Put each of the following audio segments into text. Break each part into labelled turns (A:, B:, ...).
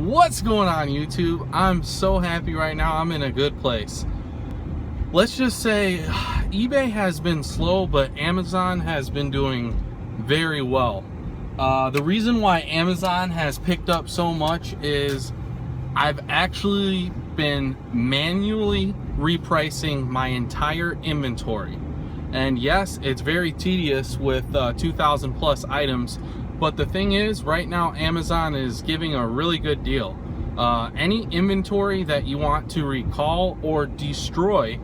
A: What's going on, YouTube? I'm so happy right now. I'm in a good place. Let's just say eBay has been slow, but Amazon has been doing very well. The reason why Amazon has picked up so much is I've actually been manually repricing my entire inventory. And yes, it's very tedious with 2,000 plus items, but the thing is, right now Amazon is giving a really good deal. Any inventory that you want to recall or destroy,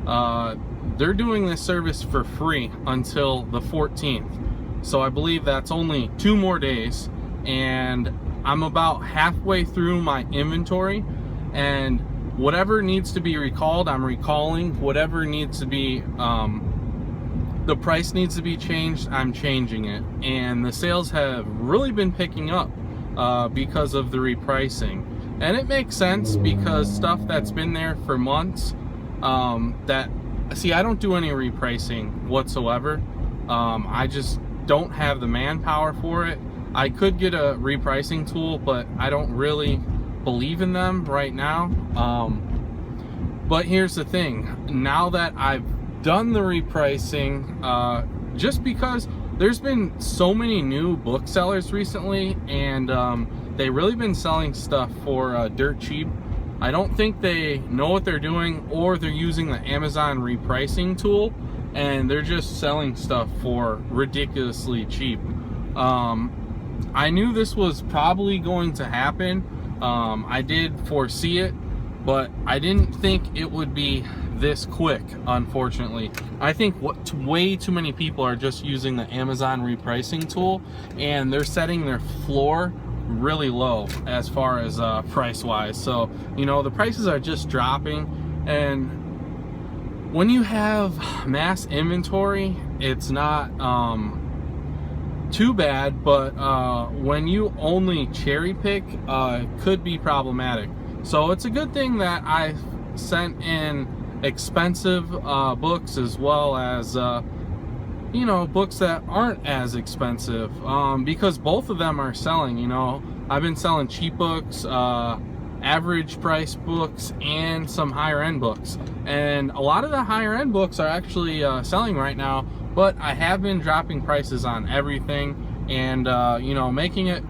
A: they're doing this service for free until the 14th. So I believe that's only 2 more days, and I'm about halfway through my inventory, and whatever needs to be recalled, I'm recalling. Whatever needs to be the price needs to be changed, I'm changing it. And the sales have really been picking up because of the repricing. And it makes sense because stuff that's been there for months, I don't do any repricing whatsoever. I just don't have the manpower for it. I could get a repricing tool, but I don't really believe in them right now. But here's the thing, now that I've done the repricing, just because there's been so many new booksellers recently, and they've really been selling stuff for dirt cheap. I don't think they know what they're doing, or they're using the Amazon repricing tool and they're just selling stuff for ridiculously cheap. I knew this was probably going to happen. I did foresee it, but I didn't think it would be this quick, unfortunately. I think way too many people are just using the Amazon repricing tool, and they're setting their floor really low as far as price wise. So, you know, the prices are just dropping, and when you have mass inventory, it's not too bad, but when you only cherry pick, it could be problematic. So it's a good thing that I sent in expensive books, as well as you know, books that aren't as expensive, because both of them are selling. You know, I've been selling cheap books, average price books, and some higher end books, and a lot of the higher end books are actually selling right now. But I have been dropping prices on everything, and you know, making it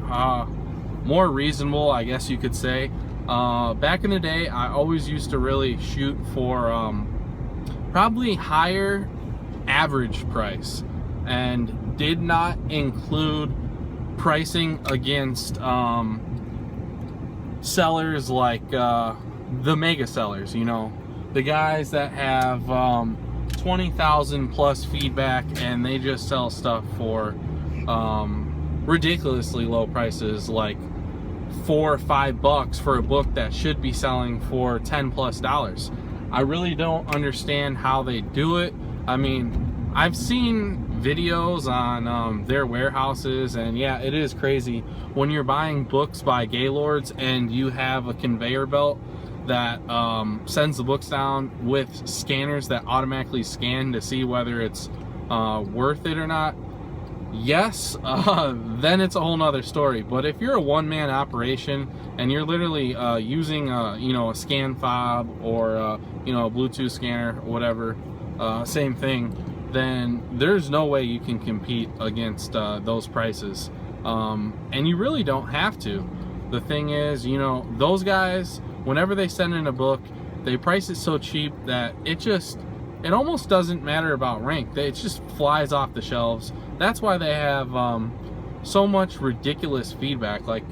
A: more reasonable, I guess you could say. Back in the day, I always used to really shoot for probably higher average price, and did not include pricing against sellers like the mega sellers, you know, the guys that have 20,000 plus feedback, and they just sell stuff for ridiculously low prices, like $4 or $5 for a book that should be selling for $10+. I really don't understand how they do it. I mean, I've seen videos on their warehouses, and yeah, it is crazy when you're buying books by Gaylords and you have a conveyor belt that sends the books down with scanners that automatically scan to see whether it's worth it or not. Yes, then it's a whole nother story. But if you're a one-man operation and you're literally using you know, a scan fob, or you know, a Bluetooth scanner or whatever, same thing, then there's no way you can compete against those prices, and you really don't have to. The thing is, you know, those guys, whenever they send in a book, they price it so cheap that it almost doesn't matter about rank. It just flies off the shelves. That's why they have so much ridiculous feedback. Like,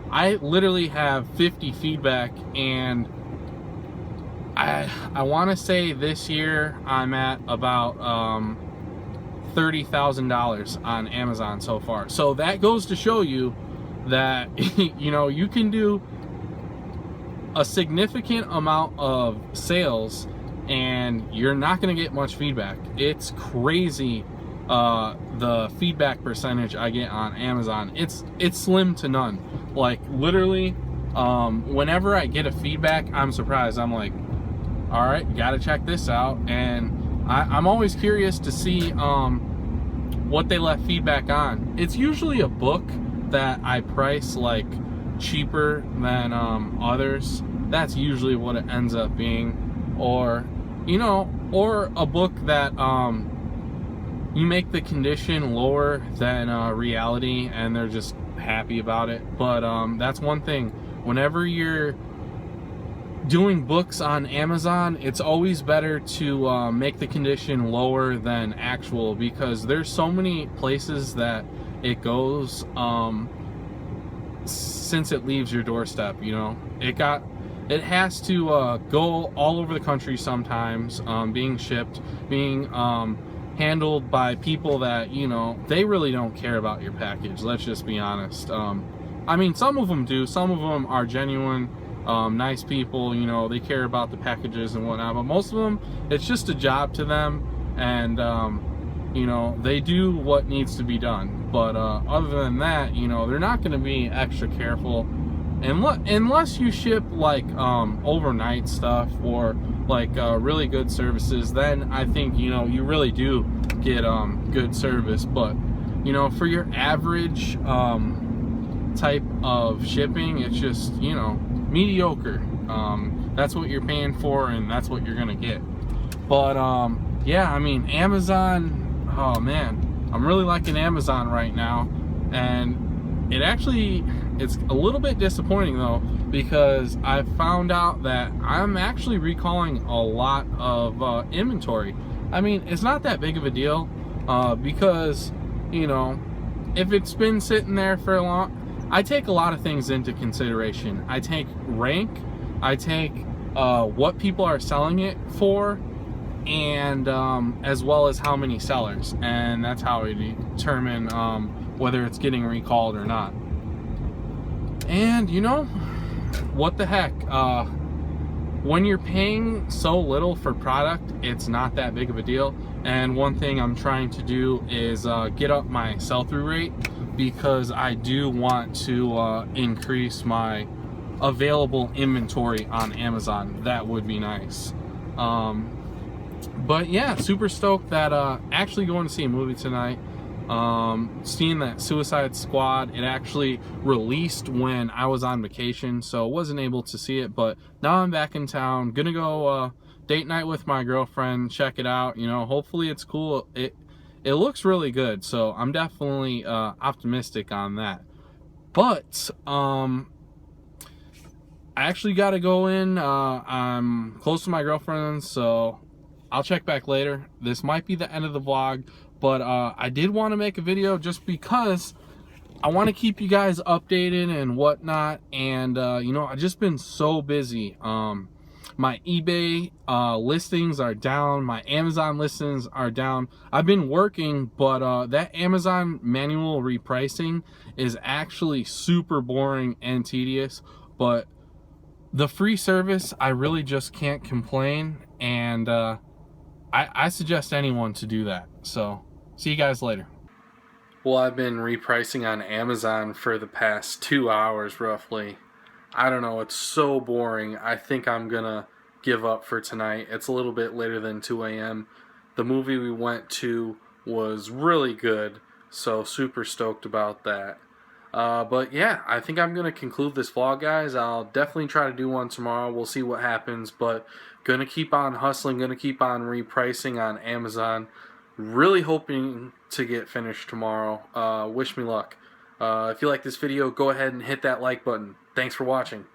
A: I literally have 50 feedback, and I want to say this year I'm at about $30,000 on Amazon so far. So that goes to show you that you know, you can do a significant amount of sales and you're not going to get much feedback. It's crazy, the feedback percentage I get on Amazon. It's slim to none. Like, literally, whenever I get a feedback, I'm surprised. I'm like, all right, gotta check this out. And I'm always curious to see what they left feedback on. It's usually a book that I price like cheaper than others, that's usually what it ends up being. Or, you know, or a book that you make the condition lower than reality and they're just happy about it. But that's one thing. Whenever you're doing books on Amazon, it's always better to make the condition lower than actual, because there's so many places that it goes since it leaves your doorstep. You know, it has to go all over the country sometimes, being shipped, being handled by people that, you know, they really don't care about your package. Let's just be honest. I mean, some of them do. Some of them are genuine, nice people. You know, they care about the packages and whatnot. But most of them, it's just a job to them, and you know, they do what needs to be done. But other than that, you know, they're not going to be extra careful, unless you ship like overnight stuff or like really good services. Then I think, you know, you really do get good service. But, you know, for your average type of shipping, it's just, you know, mediocre. That's what you're paying for, and that's what you're gonna get. But yeah, I mean, Amazon, oh man, I'm really liking Amazon right now. And it's a little bit disappointing though, because I found out that I'm actually recalling a lot of inventory. I mean, it's not that big of a deal, because, you know, if it's been sitting there for a long, I take a lot of things into consideration. I take rank, I take what people are selling it for, and as well as how many sellers, and that's how I determine whether it's getting recalled or not. And you know, what the heck, when you're paying so little for product, it's not that big of a deal. And one thing I'm trying to do is get up my sell-through rate, because I do want to increase my available inventory on Amazon. That would be nice. But yeah, super stoked that actually going to see a movie tonight. Seeing that Suicide Squad, it actually released when I was on vacation, so wasn't able to see it. But now I'm back in town, gonna go date night with my girlfriend, check it out. You know, hopefully it's cool. It looks really good, so I'm definitely optimistic on that. But I actually got to go in. I'm close to my girlfriend, so I'll check back later. This might be the end of the vlog, but I did want to make a video just because I want to keep you guys updated and whatnot. And you know, I've just been so busy. My eBay listings are down. My Amazon listings are down. I've been working, but that Amazon manual repricing is actually super boring and tedious. But the free service, I really just can't complain. And I suggest anyone to do that. So, see you guys later. Well, I've been repricing on Amazon for the past 2 hours roughly. I don't know, it's so boring. I think I'm gonna give up for tonight. It's a little bit later than 2 a.m. The movie we went to was really good, so super stoked about that. But yeah, I think I'm gonna conclude this vlog, guys. I'll definitely try to do one tomorrow. We'll see what happens, but gonna keep on hustling, gonna keep on repricing on Amazon. Really hoping to get finished tomorrow. Wish me luck. If you like this video, go ahead and hit that like button. Thanks for watching.